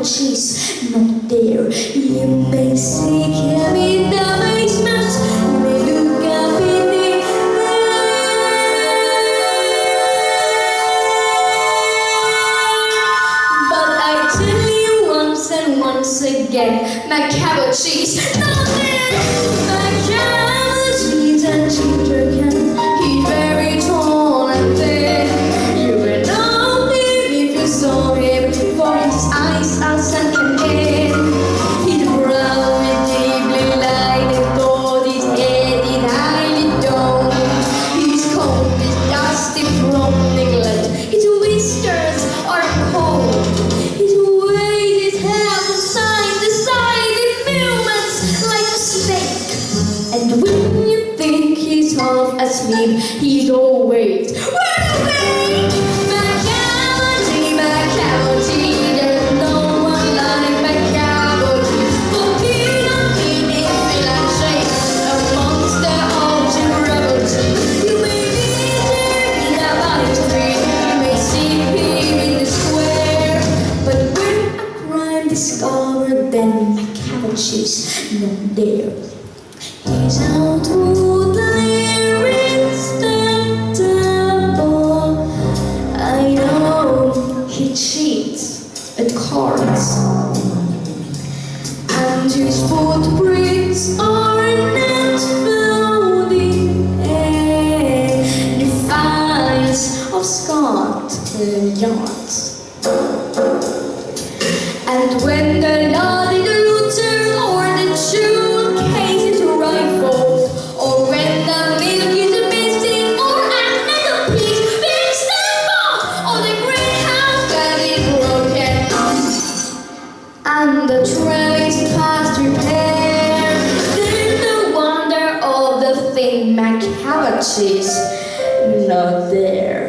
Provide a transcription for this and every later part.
she's not there. You may see him in the basement, you may look up in the air. But I tell you once and once again, my cabbage cheese not there. My cabbage cheese and ginger can, he's very tall and thin. You will know him if you saw him, for his eyes are sunken in. He's brown with deeply lighted gold, his head is highly domed. His coat is dusty from neglect, his whiskers are cold. His weight is held from side to side in movements like a snake. And when you think he's half asleep, he's always wide awake. My cabbage, there's no one like my cabbage. For Peter, he did feel like shame, a monster of durability. You may meet him in a valley street, you may see him in the square. But when a crime discovered, then my cabbage is not there. He's out woodly respectable. I know he cheats at cards, and his footprints are not found in the finds of Scotland yards. And when the lorry, the looter, or the jewel case is rifled, or when the milk is missing, or another piece being stumbled, or the greenhouse that is broken, and the trail is past repair, then the wonder of the thing my cabbage is not there.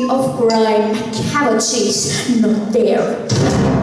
Of crime, cabbage is not there.